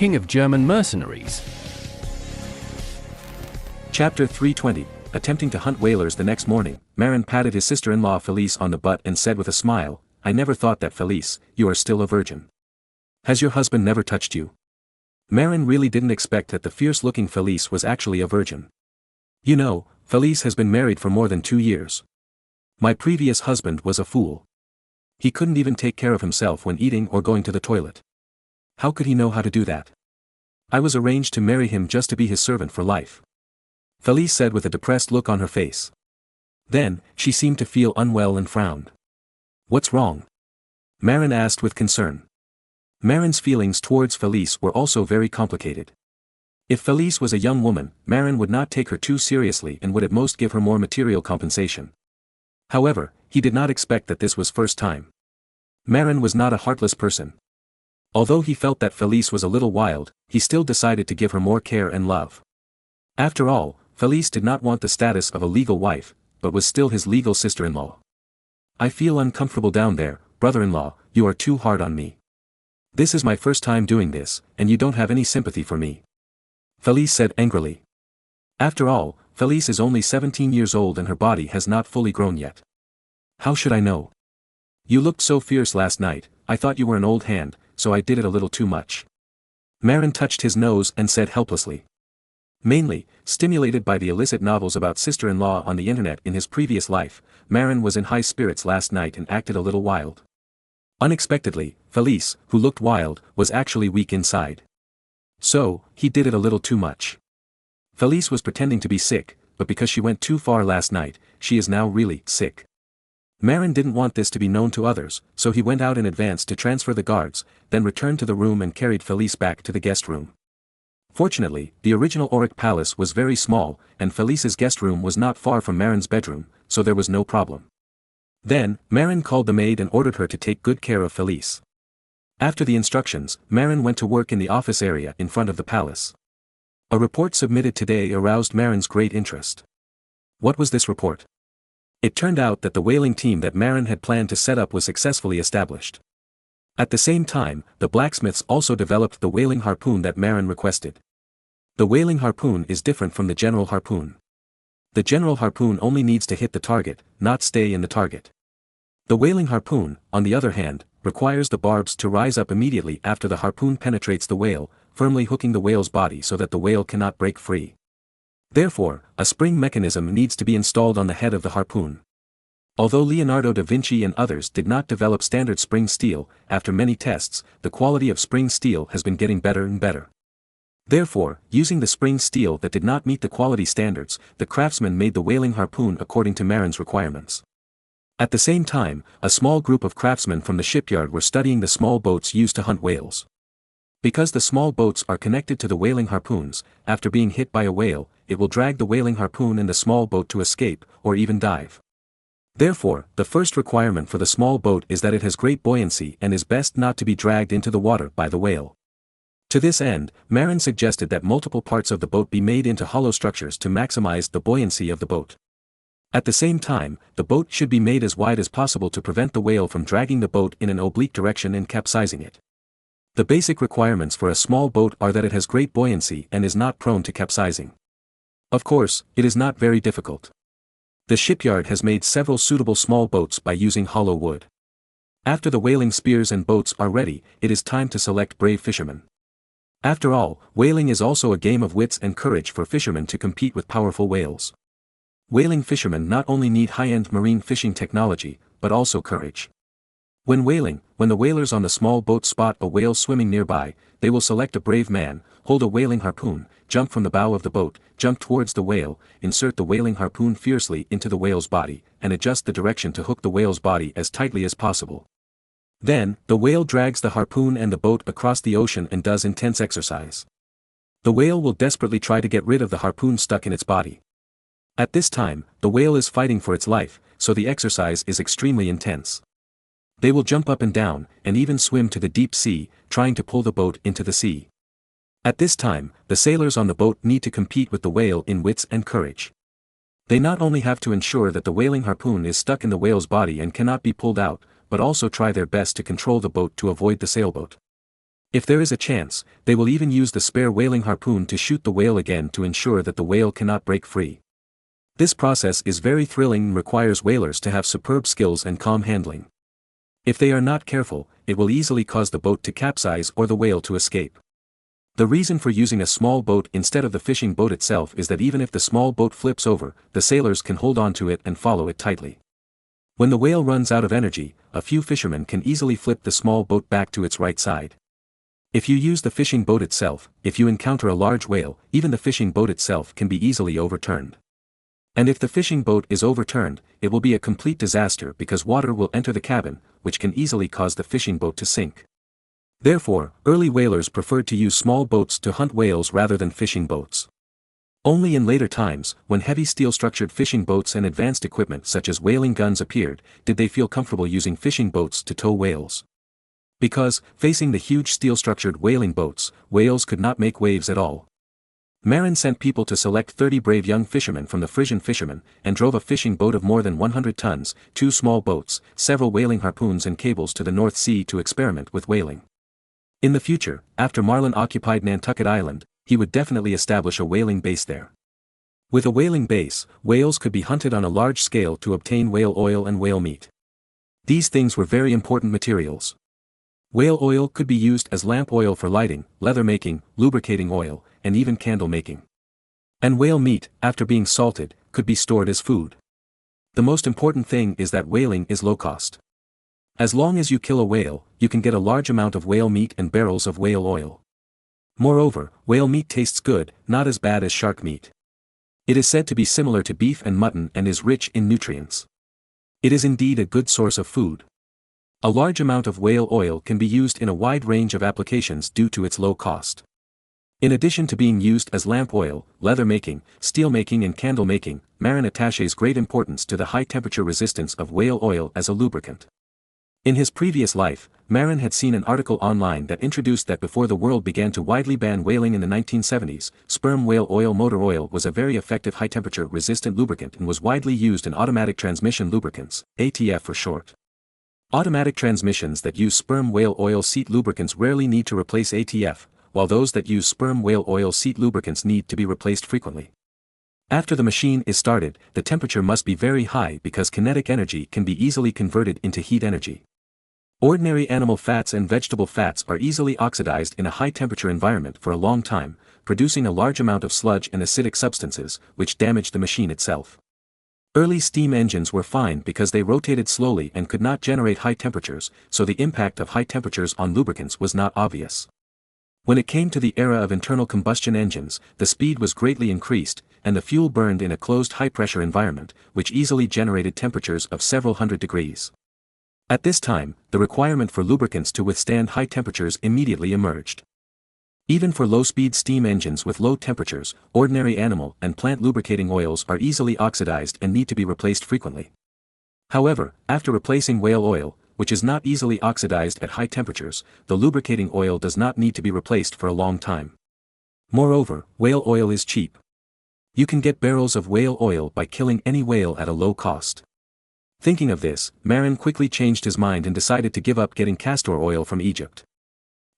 king of German mercenaries. Chapter 320. Attempting to hunt whalers. The next morning, Marin patted his sister-in-law Felice on the butt and said with a smile, "I never thought that, Felice, you are still a virgin. Has your husband never touched you?" Marin really didn't expect that the fierce-looking Felice was actually a virgin. "You know, Felice has been married for more than 2 years. My previous husband was a fool. He couldn't even take care of himself when eating or going to the toilet. How could he know how to do that? I was arranged to marry him just to be his servant for life," Felice said with a depressed look on her face. Then, she seemed to feel unwell and frowned. "What's wrong?" Marin asked with concern. Marin's feelings towards Felice were also very complicated. If Felice was a young woman, Marin would not take her too seriously and would at most give her more material compensation. However, he did not expect that this was first time. Marin was not a heartless person. Although he felt that Felice was a little wild, he still decided to give her more care and love. After all, Felice did not want the status of a legal wife, but was still his legal sister-in-law. "I feel uncomfortable down there, brother-in-law, you are too hard on me. This is my first time doing this, and you don't have any sympathy for me," Felice said angrily. After all, Felice is only 17 years old and her body has not fully grown yet. "How should I know? You looked so fierce last night, I thought you were an old hand, so I did it a little too much." Marin touched his nose and said helplessly. Mainly, stimulated by the illicit novels about sister-in-law on the internet in his previous life, Marin was in high spirits last night and acted a little wild. Unexpectedly, Felice, who looked wild, was actually weak inside. So, he did it a little too much. Felice was pretending to be sick, but because she went too far last night, she is now really sick. Marin didn't want this to be known to others, so he went out in advance to transfer the guards, then returned to the room and carried Felice back to the guest room. Fortunately, the original Auric Palace was very small, and Felice's guest room was not far from Marin's bedroom, so there was no problem. Then, Marin called the maid and ordered her to take good care of Felice. After the instructions, Marin went to work in the office area in front of the palace. A report submitted today aroused Marin's great interest. What was this report? It turned out that the whaling team that Marin had planned to set up was successfully established. At the same time, the blacksmiths also developed the whaling harpoon that Marin requested. The whaling harpoon is different from the general harpoon. The general harpoon only needs to hit the target, not stay in the target. The whaling harpoon, on the other hand, requires the barbs to rise up immediately after the harpoon penetrates the whale, firmly hooking the whale's body so that the whale cannot break free. Therefore, a spring mechanism needs to be installed on the head of the harpoon. Although Leonardo da Vinci and others did not develop standard spring steel, after many tests, the quality of spring steel has been getting better and better. Therefore, using the spring steel that did not meet the quality standards, the craftsmen made the whaling harpoon according to Marin's requirements. At the same time, a small group of craftsmen from the shipyard were studying the small boats used to hunt whales. Because the small boats are connected to the whaling harpoons, after being hit by a whale, it will drag the whaling harpoon and the small boat to escape, or even dive. Therefore, the first requirement for the small boat is that it has great buoyancy and is best not to be dragged into the water by the whale. To this end, Marin suggested that multiple parts of the boat be made into hollow structures to maximize the buoyancy of the boat. At the same time, the boat should be made as wide as possible to prevent the whale from dragging the boat in an oblique direction and capsizing it. The basic requirements for a small boat are that it has great buoyancy and is not prone to capsizing. Of course, it is not very difficult. The shipyard has made several suitable small boats by using hollow wood. After the whaling spears and boats are ready, it is time to select brave fishermen. After all, whaling is also a game of wits and courage for fishermen to compete with powerful whales. Whaling fishermen not only need high-end marine fishing technology, but also courage. When the whalers on the small boat spot a whale swimming nearby, they will select a brave man, hold a whaling harpoon, jump from the bow of the boat, jump towards the whale, insert the whaling harpoon fiercely into the whale's body, and adjust the direction to hook the whale's body as tightly as possible. Then, the whale drags the harpoon and the boat across the ocean and does intense exercise. The whale will desperately try to get rid of the harpoon stuck in its body. At this time, the whale is fighting for its life, so the exercise is extremely intense. They will jump up and down, and even swim to the deep sea, trying to pull the boat into the sea. At this time, the sailors on the boat need to compete with the whale in wits and courage. They not only have to ensure that the whaling harpoon is stuck in the whale's body and cannot be pulled out, but also try their best to control the boat to avoid the sailboat. If there is a chance, they will even use the spare whaling harpoon to shoot the whale again to ensure that the whale cannot break free. This process is very thrilling and requires whalers to have superb skills and calm handling. If they are not careful, it will easily cause the boat to capsize or the whale to escape. The reason for using a small boat instead of the fishing boat itself is that even if the small boat flips over, the sailors can hold onto it and follow it tightly. When the whale runs out of energy, a few fishermen can easily flip the small boat back to its right side. If you use the fishing boat itself, if you encounter a large whale, even the fishing boat itself can be easily overturned. And if the fishing boat is overturned, it will be a complete disaster because water will enter the cabin, which can easily cause the fishing boat to sink. Therefore, early whalers preferred to use small boats to hunt whales rather than fishing boats. Only in later times, when heavy steel-structured fishing boats and advanced equipment such as whaling guns appeared, did they feel comfortable using fishing boats to tow whales. Because, facing the huge steel-structured whaling boats, whales could not make waves at all. Marin sent people to select 30 brave young fishermen from the Frisian fishermen, and drove a fishing boat of more than 100 tons, 2 small boats, several whaling harpoons and cables to the North Sea to experiment with whaling. In the future, after Marin occupied Nantucket Island, he would definitely establish a whaling base there. With a whaling base, whales could be hunted on a large scale to obtain whale oil and whale meat. These things were very important materials. Whale oil could be used as lamp oil for lighting, leather making, lubricating oil, and even candle making. And whale meat, after being salted, could be stored as food. The most important thing is that whaling is low cost. As long as you kill a whale, you can get a large amount of whale meat and barrels of whale oil. Moreover, whale meat tastes good, not as bad as shark meat. It is said to be similar to beef and mutton and is rich in nutrients. It is indeed a good source of food. A large amount of whale oil can be used in a wide range of applications due to its low cost. In addition to being used as lamp oil, leather making, steel making and candle making, Marin attaches great importance to the high temperature resistance of whale oil as a lubricant. In his previous life, Marin had seen an article online that introduced that before the world began to widely ban whaling in the 1970s, sperm whale oil motor oil was a very effective high-temperature resistant lubricant and was widely used in automatic transmission lubricants, ATF for short. Automatic transmissions that use sperm whale oil seat lubricants rarely need to replace ATF, while those that use sperm whale oil seat lubricants need to be replaced frequently. After the machine is started, the temperature must be very high because kinetic energy can be easily converted into heat energy. Ordinary animal fats and vegetable fats are easily oxidized in a high-temperature environment for a long time, producing a large amount of sludge and acidic substances, which damage the machine itself. Early steam engines were fine because they rotated slowly and could not generate high temperatures, so the impact of high temperatures on lubricants was not obvious. When it came to the era of internal combustion engines, the speed was greatly increased, and the fuel burned in a closed high-pressure environment, which easily generated temperatures of several hundred degrees. At this time, the requirement for lubricants to withstand high temperatures immediately emerged. Even for low-speed steam engines with low temperatures, ordinary animal and plant lubricating oils are easily oxidized and need to be replaced frequently. However, after replacing whale oil, which is not easily oxidized at high temperatures, the lubricating oil does not need to be replaced for a long time. Moreover, whale oil is cheap. You can get barrels of whale oil by killing any whale at a low cost. Thinking of this, Marin quickly changed his mind and decided to give up getting castor oil from Egypt.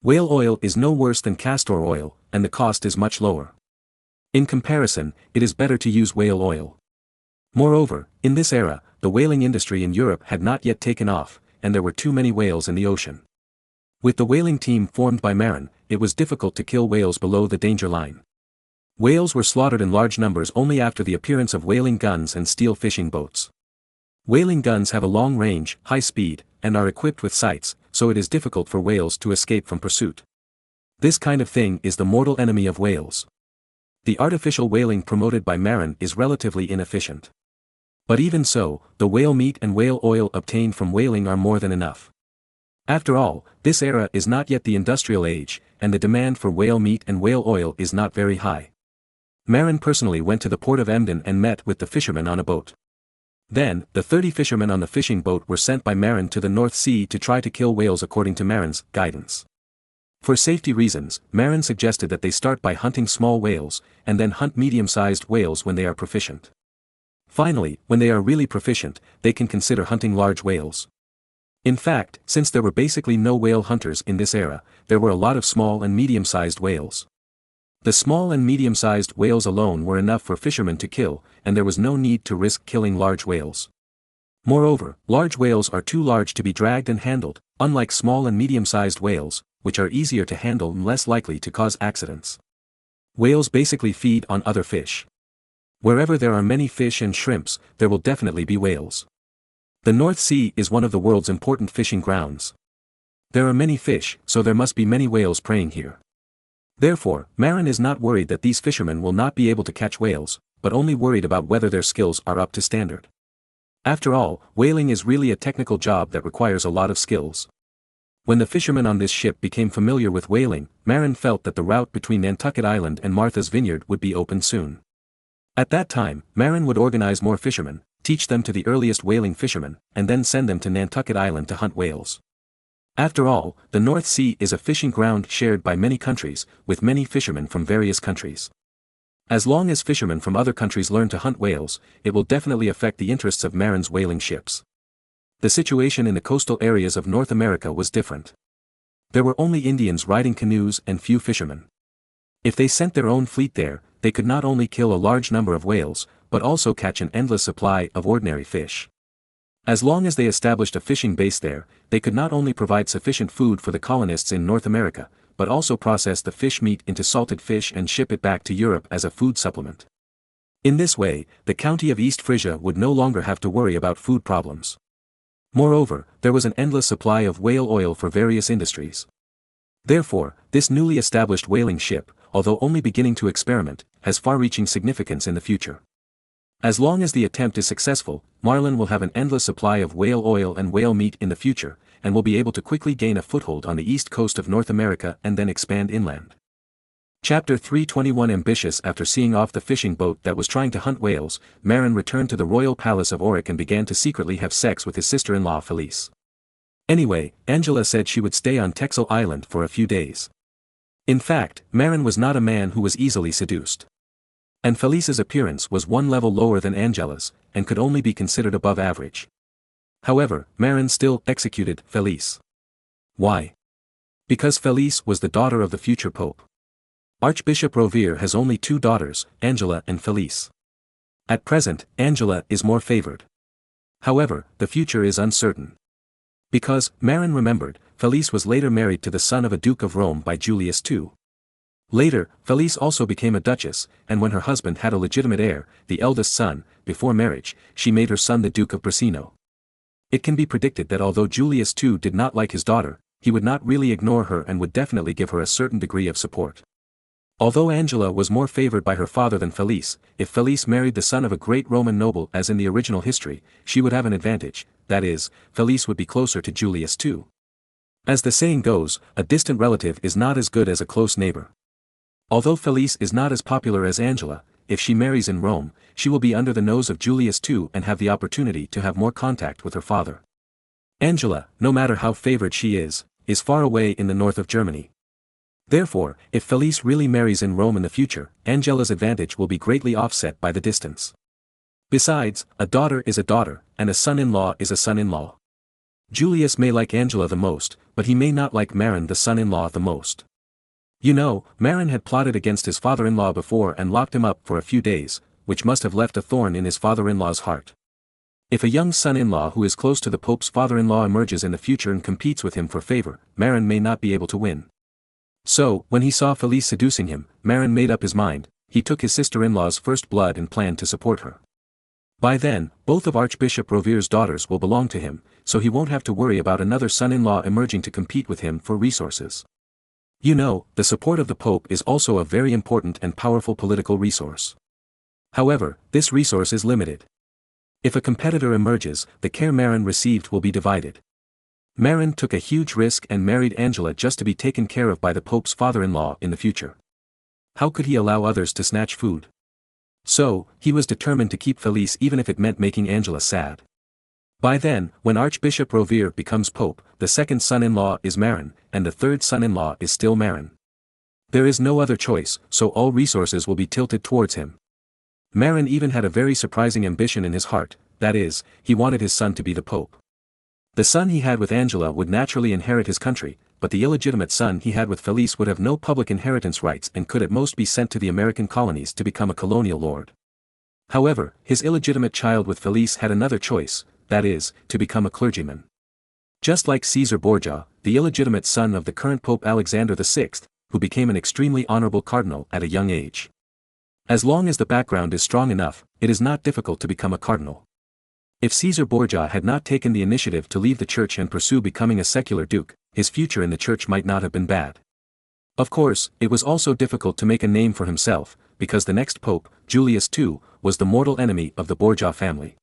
Whale oil is no worse than castor oil, and the cost is much lower. In comparison, it is better to use whale oil. Moreover, in this era, the whaling industry in Europe had not yet taken off, and there were too many whales in the ocean. With the whaling team formed by Marin, it was difficult to kill whales below the danger line. Whales were slaughtered in large numbers only after the appearance of whaling guns and steel fishing boats. Whaling guns have a long range, high speed, and are equipped with sights, so it is difficult for whales to escape from pursuit. This kind of thing is the mortal enemy of whales. The artificial whaling promoted by Marin is relatively inefficient. But even so, the whale meat and whale oil obtained from whaling are more than enough. After all, this era is not yet the industrial age, and the demand for whale meat and whale oil is not very high. Marin personally went to the port of Emden and met with the fishermen on a boat. Then, the 30 fishermen on the fishing boat were sent by Marin to the North Sea to try to kill whales according to Marin's guidance. For safety reasons, Marin suggested that they start by hunting small whales, and then hunt medium-sized whales when they are proficient. Finally, when they are really proficient, they can consider hunting large whales. In fact, since there were basically no whale hunters in this era, there were a lot of small and medium-sized whales. The small and medium-sized whales alone were enough for fishermen to kill, and there was no need to risk killing large whales. Moreover, large whales are too large to be dragged and handled, unlike small and medium-sized whales, which are easier to handle and less likely to cause accidents. Whales basically feed on other fish. Wherever there are many fish and shrimps, there will definitely be whales. The North Sea is one of the world's important fishing grounds. There are many fish, so there must be many whales preying here. Therefore, Marin is not worried that these fishermen will not be able to catch whales, but only worried about whether their skills are up to standard. After all, whaling is really a technical job that requires a lot of skills. When the fishermen on this ship became familiar with whaling, Marin felt that the route between Nantucket Island and Martha's Vineyard would be open soon. At that time, Marin would organize more fishermen, teach them to the earliest whaling fishermen, and then send them to Nantucket Island to hunt whales. After all, the North Sea is a fishing ground shared by many countries, with many fishermen from various countries. As long as fishermen from other countries learn to hunt whales, it will definitely affect the interests of Marin's whaling ships. The situation in the coastal areas of North America was different. There were only Indians riding canoes and few fishermen. If they sent their own fleet there, they could not only kill a large number of whales, but also catch an endless supply of ordinary fish. As long as they established a fishing base there, they could not only provide sufficient food for the colonists in North America, but also process the fish meat into salted fish and ship it back to Europe as a food supplement. In this way, the county of East Frisia would no longer have to worry about food problems. Moreover, there was an endless supply of whale oil for various industries. Therefore, this newly established whaling ship, although only beginning to experiment, has far-reaching significance in the future. As long as the attempt is successful, Marin will have an endless supply of whale oil and whale meat in the future, and will be able to quickly gain a foothold on the east coast of North America and then expand inland. Chapter 321. Ambitious. After seeing off the fishing boat that was trying to hunt whales, Marin returned to the royal palace of Auric and began to secretly have sex with his sister-in-law Felice. Anyway, Angela said she would stay on Texel Island for a few days. In fact, Marin was not a man who was easily seduced. And Felice's appearance was one level lower than Angela's, and could only be considered above average. However, Marin still executed Felice. Why? Because Felice was the daughter of the future pope. Archbishop Rovere has only two daughters, Angela and Felice. At present, Angela is more favored. However, the future is uncertain. Because, Marin remembered, Felice was later married to the son of a Duke of Rome by Julius II. Later, Felice also became a duchess, and when her husband had a legitimate heir, the eldest son, before marriage, she made her son the Duke of Bracino. It can be predicted that although Julius II did not like his daughter, he would not really ignore her and would definitely give her a certain degree of support. Although Angela was more favored by her father than Felice, if Felice married the son of a great Roman noble as in the original history, she would have an advantage, that is, Felice would be closer to Julius II. As the saying goes, a distant relative is not as good as a close neighbor. Although Felice is not as popular as Angela, if she marries in Rome, she will be under the nose of Julius II and have the opportunity to have more contact with her father. Angela, no matter how favored she is far away in the north of Germany. Therefore, if Felice really marries in Rome in the future, Angela's advantage will be greatly offset by the distance. Besides, a daughter is a daughter, and a son-in-law is a son-in-law. Julius may like Angela the most, but he may not like Marin the son-in-law the most. You know, Marin had plotted against his father-in-law before and locked him up for a few days, which must have left a thorn in his father-in-law's heart. If a young son-in-law who is close to the Pope's father-in-law emerges in the future and competes with him for favor, Marin may not be able to win. So, when he saw Felice seducing him, Marin made up his mind. He took his sister-in-law's first blood and planned to support her. By then, both of Archbishop Rovere's daughters will belong to him, so he won't have to worry about another son-in-law emerging to compete with him for resources. You know, the support of the Pope is also a very important and powerful political resource. However, this resource is limited. If a competitor emerges, the care Marin received will be divided. Marin took a huge risk and married Angela just to be taken care of by the Pope's father-in-law in the future. How could he allow others to snatch food? So, he was determined to keep Felice even if it meant making Angela sad. By then, when Archbishop Rovere becomes Pope, the second son-in-law is Marin, and the third son-in-law is still Marin. There is no other choice, so all resources will be tilted towards him. Marin even had a very surprising ambition in his heart, that is, he wanted his son to be the Pope. The son he had with Angela would naturally inherit his country, but the illegitimate son he had with Felice would have no public inheritance rights and could at most be sent to the American colonies to become a colonial lord. However, his illegitimate child with Felice had another choice, that is, to become a clergyman. Just like Caesar Borgia, the illegitimate son of the current Pope Alexander VI, who became an extremely honorable cardinal at a young age. As long as the background is strong enough, it is not difficult to become a cardinal. If Caesar Borgia had not taken the initiative to leave the church and pursue becoming a secular duke, his future in the church might not have been bad. Of course, it was also difficult to make a name for himself, because the next pope, Julius II, was the mortal enemy of the Borgia family.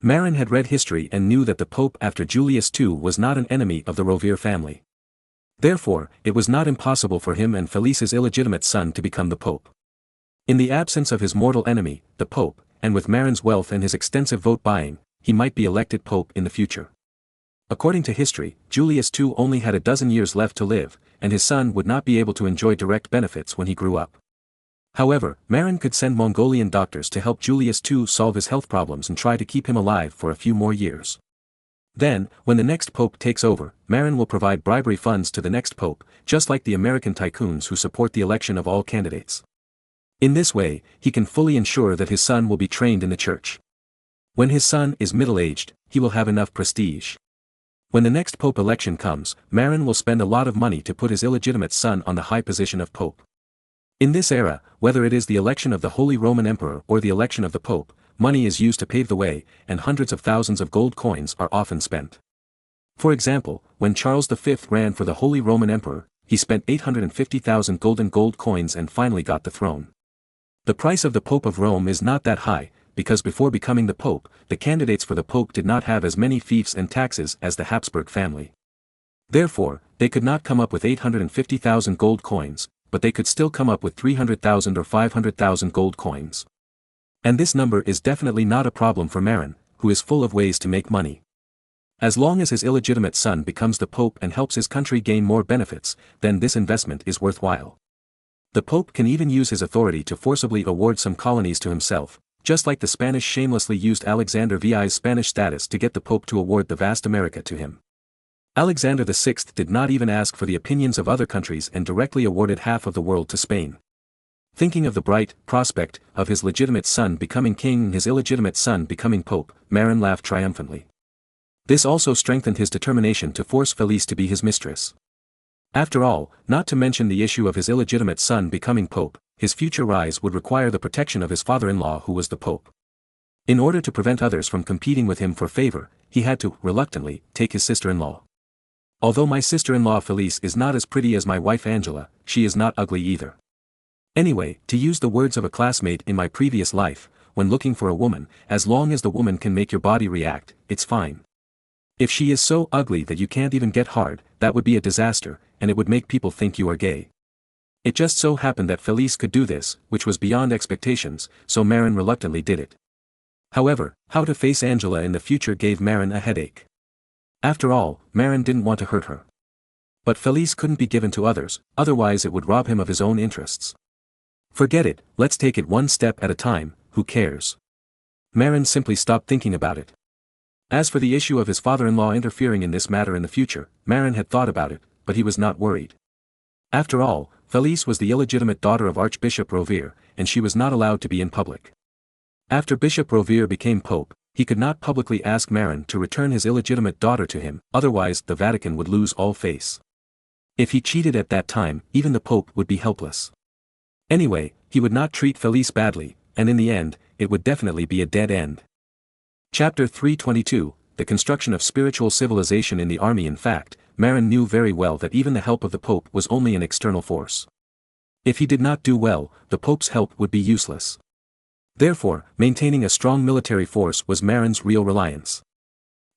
Marin had read history and knew that the pope after Julius II was not an enemy of the Rovere family. Therefore, it was not impossible for him and Felice's illegitimate son to become the pope. In the absence of his mortal enemy, the pope, and with Marin's wealth and his extensive vote-buying, he might be elected pope in the future. According to history, Julius II only had a dozen years left to live, and his son would not be able to enjoy direct benefits when he grew up. However, Marin could send Mongolian doctors to help Julius II solve his health problems and try to keep him alive for a few more years. Then, when the next pope takes over, Marin will provide bribery funds to the next pope, just like the American tycoons who support the election of all candidates. In this way, he can fully ensure that his son will be trained in the church. When his son is middle-aged, he will have enough prestige. When the next pope election comes, Marin will spend a lot of money to put his illegitimate son on the high position of pope. In this era, whether it is the election of the Holy Roman Emperor or the election of the pope, money is used to pave the way, and hundreds of thousands of gold coins are often spent. For example, when Charles V ran for the Holy Roman Emperor, he spent 850,000 golden gold coins and finally got the throne. The price of the Pope of Rome is not that high, because before becoming the Pope, the candidates for the Pope did not have as many fiefs and taxes as the Habsburg family. Therefore, they could not come up with 850,000 gold coins, but they could still come up with 300,000 or 500,000 gold coins. And this number is definitely not a problem for Marin, who is full of ways to make money. As long as his illegitimate son becomes the Pope and helps his country gain more benefits, then this investment is worthwhile. The Pope can even use his authority to forcibly award some colonies to himself, just like the Spanish shamelessly used Alexander VI's Spanish status to get the Pope to award the vast America to him. Alexander VI did not even ask for the opinions of other countries and directly awarded half of the world to Spain. Thinking of the bright prospect of his legitimate son becoming king and his illegitimate son becoming Pope, Marin laughed triumphantly. This also strengthened his determination to force Felice to be his mistress. After all, not to mention the issue of his illegitimate son becoming Pope, his future rise would require the protection of his father-in-law who was the Pope. In order to prevent others from competing with him for favor, he had to, reluctantly, take his sister-in-law. Although my sister-in-law Felice is not as pretty as my wife Angela, she is not ugly either. Anyway, to use the words of a classmate in my previous life, when looking for a woman, as long as the woman can make your body react, it's fine. If she is so ugly that you can't even get hard, that would be a disaster, and it would make people think you are gay. It just so happened that Felice could do this, which was beyond expectations, so Marin reluctantly did it. However, how to face Angela in the future gave Marin a headache. After all, Marin didn't want to hurt her. But Felice couldn't be given to others, otherwise it would rob him of his own interests. Forget it, let's take it one step at a time, who cares? Marin simply stopped thinking about it. As for the issue of his father-in-law interfering in this matter in the future, Marin had thought about it, but he was not worried. After all, Felice was the illegitimate daughter of Archbishop Rovere, and she was not allowed to be in public. After Bishop Rovere became Pope, he could not publicly ask Marin to return his illegitimate daughter to him, otherwise the Vatican would lose all face. If he cheated at that time, even the Pope would be helpless. Anyway, he would not treat Felice badly, and in the end, it would definitely be a dead end. Chapter 322, The Construction of Spiritual Civilization in the Army. In fact, Marin knew very well that even the help of the Pope was only an external force. If he did not do well, the Pope's help would be useless. Therefore, maintaining a strong military force was Marin's real reliance.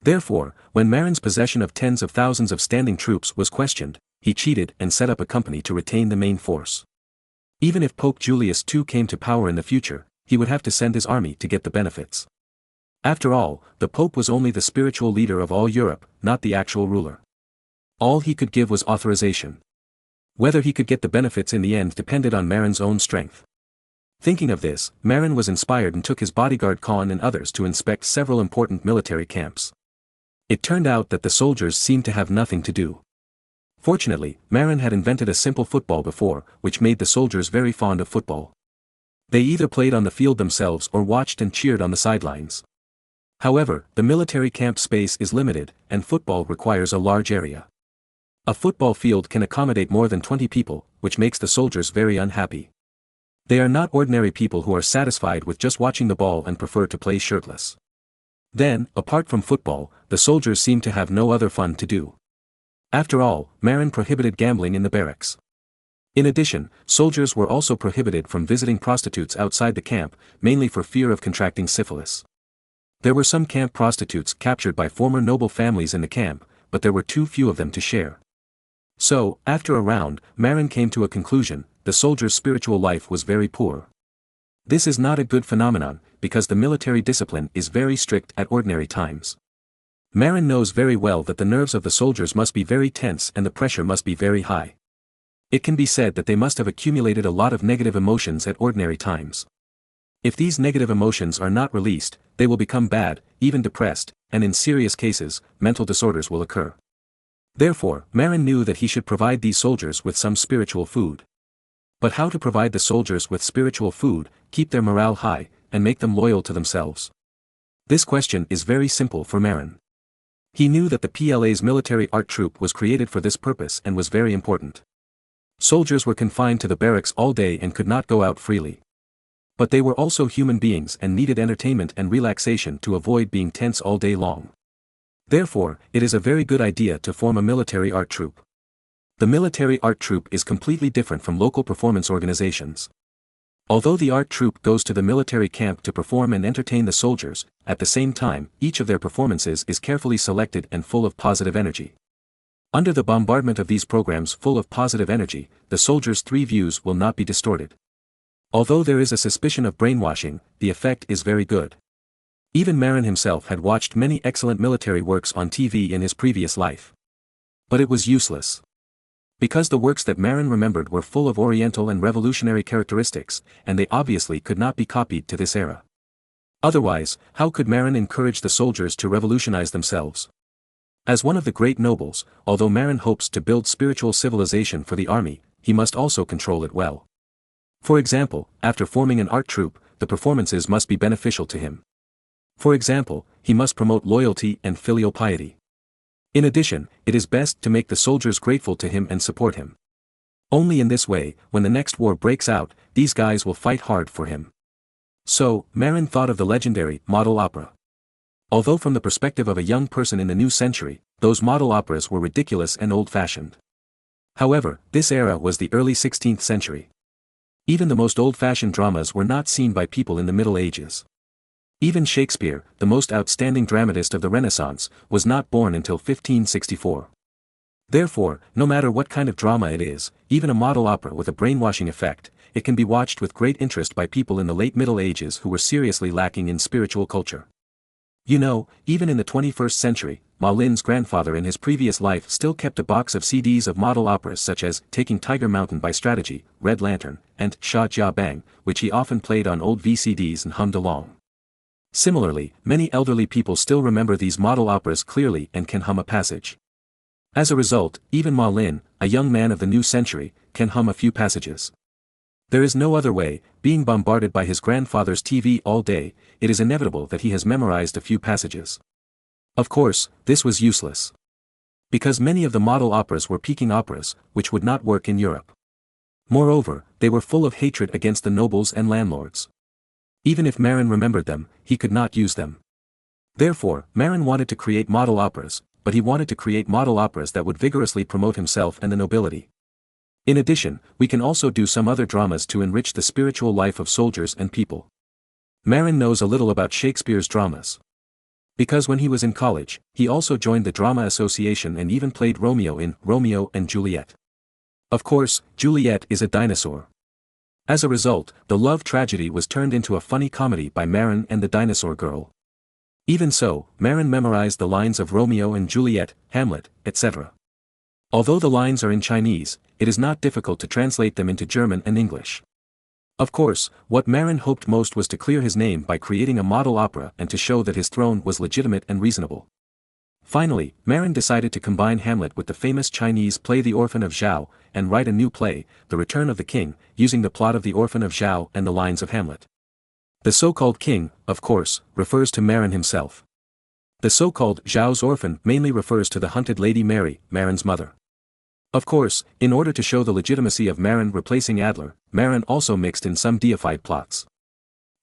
Therefore, when Marin's possession of tens of thousands of standing troops was questioned, he cheated and set up a company to retain the main force. Even if Pope Julius II came to power in the future, he would have to send his army to get the benefits. After all, the Pope was only the spiritual leader of all Europe, not the actual ruler. All he could give was authorization. Whether he could get the benefits in the end depended on Marin's own strength. Thinking of this, Marin was inspired and took his bodyguard Khan and others to inspect several important military camps. It turned out that the soldiers seemed to have nothing to do. Fortunately, Marin had invented a simple football before, which made the soldiers very fond of football. They either played on the field themselves or watched and cheered on the sidelines. However, the military camp space is limited, and football requires a large area. A football field can accommodate more than 20 people, which makes the soldiers very unhappy. They are not ordinary people who are satisfied with just watching the ball and prefer to play shirtless. Then, apart from football, the soldiers seem to have no other fun to do. After all, Marin prohibited gambling in the barracks. In addition, soldiers were also prohibited from visiting prostitutes outside the camp, mainly for fear of contracting syphilis. There were some camp prostitutes captured by former noble families in the camp, but there were too few of them to share. So, after a round, Marin came to a conclusion: the soldiers' spiritual life was very poor. This is not a good phenomenon, because the military discipline is very strict at ordinary times. Marin knows very well that the nerves of the soldiers must be very tense and the pressure must be very high. It can be said that they must have accumulated a lot of negative emotions at ordinary times. If these negative emotions are not released, they will become bad, even depressed, and in serious cases, mental disorders will occur. Therefore, Marin knew that he should provide these soldiers with some spiritual food. But how to provide the soldiers with spiritual food, keep their morale high, and make them loyal to themselves? This question is very simple for Marin. He knew that the PLA's military art troupe was created for this purpose and was very important. Soldiers were confined to the barracks all day and could not go out freely. But they were also human beings and needed entertainment and relaxation to avoid being tense all day long. Therefore, it is a very good idea to form a military art troupe. The military art troupe is completely different from local performance organizations. Although the art troupe goes to the military camp to perform and entertain the soldiers, at the same time, each of their performances is carefully selected and full of positive energy. Under the bombardment of these programs full of positive energy, the soldiers' three views will not be distorted. Although there is a suspicion of brainwashing, the effect is very good. Even Marin himself had watched many excellent military works on TV in his previous life. But it was useless. Because the works that Marin remembered were full of Oriental and revolutionary characteristics, and they obviously could not be copied to this era. Otherwise, how could Marin encourage the soldiers to revolutionize themselves? As one of the great nobles, although Marin hopes to build spiritual civilization for the army, he must also control it well. For example, after forming an art troupe, the performances must be beneficial to him. For example, he must promote loyalty and filial piety. In addition, it is best to make the soldiers grateful to him and support him. Only in this way, when the next war breaks out, these guys will fight hard for him. So, Marin thought of the legendary model opera. Although from the perspective of a young person in the new century, those model operas were ridiculous and old-fashioned. However, this era was the early 16th century. Even the most old-fashioned dramas were not seen by people in the Middle Ages. Even Shakespeare, the most outstanding dramatist of the Renaissance, was not born until 1564. Therefore, no matter what kind of drama it is, even a model opera with a brainwashing effect, it can be watched with great interest by people in the late Middle Ages who were seriously lacking in spiritual culture. You know, even in the 21st century, Marin's grandfather in his previous life still kept a box of CDs of model operas such as Taking Tiger Mountain by Strategy, Red Lantern, and Sha Jia Bang, which he often played on old VCDs and hummed along. Similarly, many elderly people still remember these model operas clearly and can hum a passage. As a result, even Marin, a young man of the new century, can hum a few passages. There is no other way. Being bombarded by his grandfather's TV all day, it is inevitable that he has memorized a few passages. Of course, this was useless. Because many of the model operas were Peking operas, which would not work in Europe. Moreover, they were full of hatred against the nobles and landlords. Even if Marin remembered them, he could not use them. Therefore, Marin wanted to create model operas, but he wanted to create model operas that would vigorously promote himself and the nobility. In addition, we can also do some other dramas to enrich the spiritual life of soldiers and people. Marin knows a little about Shakespeare's dramas. Because when he was in college, he also joined the Drama Association and even played Romeo in Romeo and Juliet. Of course, Juliet is a dinosaur. As a result, the love tragedy was turned into a funny comedy by Marin and the Dinosaur Girl. Even so, Marin memorized the lines of Romeo and Juliet, Hamlet, etc. Although the lines are in Chinese, it is not difficult to translate them into German and English. Of course, what Marin hoped most was to clear his name by creating a model opera and to show that his throne was legitimate and reasonable. Finally, Marin decided to combine Hamlet with the famous Chinese play The Orphan of Zhao, and write a new play, The Return of the King, using the plot of The Orphan of Zhao and the lines of Hamlet. The so-called king, of course, refers to Marin himself. The so-called Zhao's orphan mainly refers to the hunted Lady Mary, Marin's mother. Of course, in order to show the legitimacy of Marin replacing Adler, Marin also mixed in some deified plots.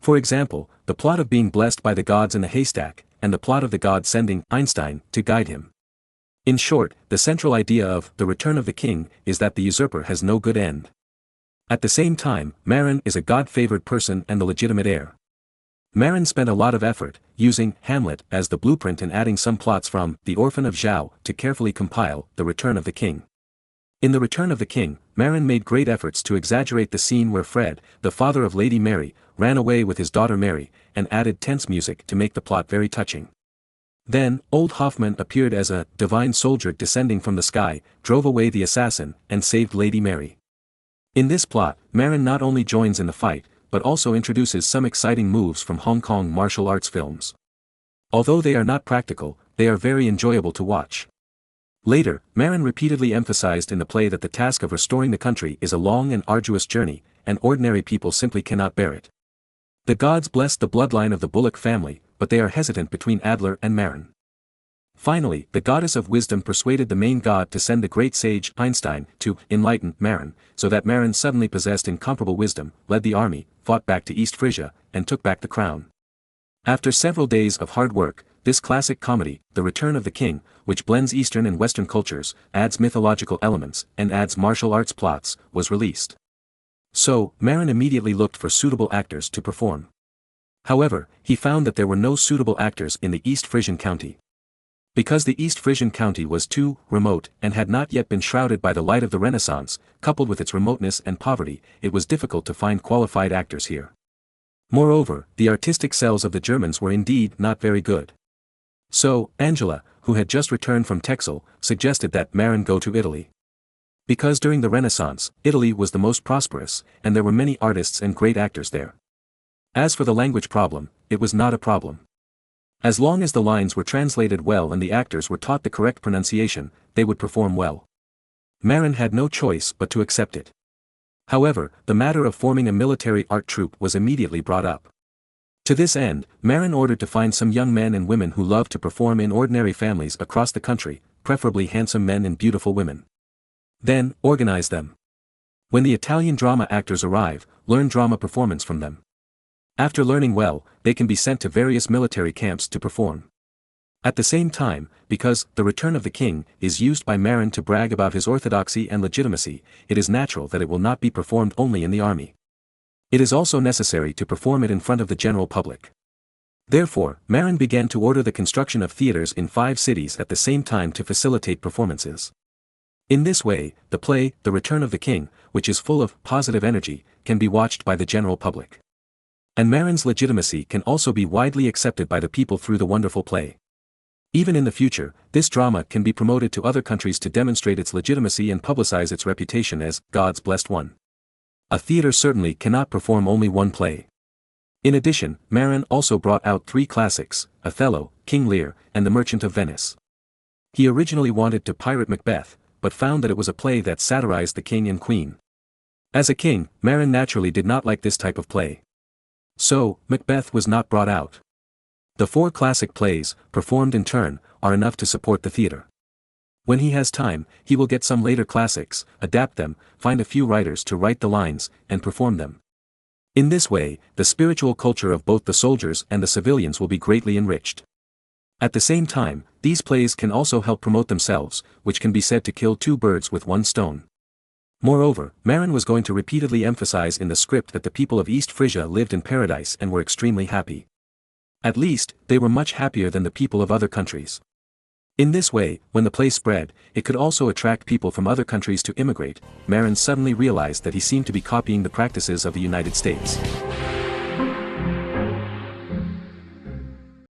For example, the plot of being blessed by the gods in the haystack, and the plot of the god sending Einstein to guide him. In short, the central idea of The Return of the King is that the usurper has no good end. At the same time, Marin is a god-favored person and the legitimate heir. Marin spent a lot of effort, using Hamlet as the blueprint and adding some plots from The Orphan of Zhao to carefully compile The Return of the King. In The Return of the King, Marin made great efforts to exaggerate the scene where Fred, the father of Lady Mary, ran away with his daughter Mary, and added tense music to make the plot very touching. Then, old Hoffman appeared as a divine soldier descending from the sky, drove away the assassin, and saved Lady Mary. In this plot, Marin not only joins in the fight, but also introduces some exciting moves from Hong Kong martial arts films. Although they are not practical, they are very enjoyable to watch. Later, Marin repeatedly emphasized in the play that the task of restoring the country is a long and arduous journey, and ordinary people simply cannot bear it. The gods blessed the bloodline of the Bullock family, but they are hesitant between Adler and Marin. Finally, the goddess of wisdom persuaded the main god to send the great sage Einstein to enlighten Marin, so that Marin suddenly possessed incomparable wisdom, led the army, fought back to East Frisia, and took back the crown. After several days of hard work, this classic comedy, The Return of the King, which blends Eastern and Western cultures, adds mythological elements, and adds martial arts plots, was released. So, Marin immediately looked for suitable actors to perform. However, he found that there were no suitable actors in the East Frisian county. Because the East Frisian county was too remote and had not yet been shrouded by the light of the Renaissance, coupled with its remoteness and poverty, it was difficult to find qualified actors here. Moreover, the artistic cells of the Germans were indeed not very good. So, Angela, who had just returned from Texel, suggested that Marin go to Italy. Because during the Renaissance, Italy was the most prosperous, and there were many artists and great actors there. As for the language problem, it was not a problem. As long as the lines were translated well and the actors were taught the correct pronunciation, they would perform well. Marin had no choice but to accept it. However, the matter of forming a military art troupe was immediately brought up. To this end, Marin ordered to find some young men and women who loved to perform in ordinary families across the country, preferably handsome men and beautiful women. Then, organize them. When the Italian drama actors arrive, learn drama performance from them. After learning well, they can be sent to various military camps to perform. At the same time, because The Return of the King is used by Marin to brag about his orthodoxy and legitimacy, it is natural that it will not be performed only in the army. It is also necessary to perform it in front of the general public. Therefore, Marin began to order the construction of theaters in 5 cities at the same time to facilitate performances. In this way, the play, The Return of the King, which is full of positive energy, can be watched by the general public. And Marin's legitimacy can also be widely accepted by the people through the wonderful play. Even in the future, this drama can be promoted to other countries to demonstrate its legitimacy and publicize its reputation as God's blessed one. A theater certainly cannot perform only one play. In addition, Marin also brought out 3 classics, Othello, King Lear, and The Merchant of Venice. He originally wanted to pirate Macbeth, but found that it was a play that satirized the king and queen. As a king, Marin naturally did not like this type of play. So, Macbeth was not brought out. The 4 classic plays, performed in turn, are enough to support the theater. When he has time, he will get some later classics, adapt them, find a few writers to write the lines, and perform them. In this way, the spiritual culture of both the soldiers and the civilians will be greatly enriched. At the same time, these plays can also help promote themselves, which can be said to kill 2 birds with 1 stone. Moreover, Marin was going to repeatedly emphasize in the script that the people of East Frisia lived in paradise and were extremely happy. At least, they were much happier than the people of other countries. In this way, when the play spread, it could also attract people from other countries to immigrate. Marin suddenly realized that he seemed to be copying the practices of the United States.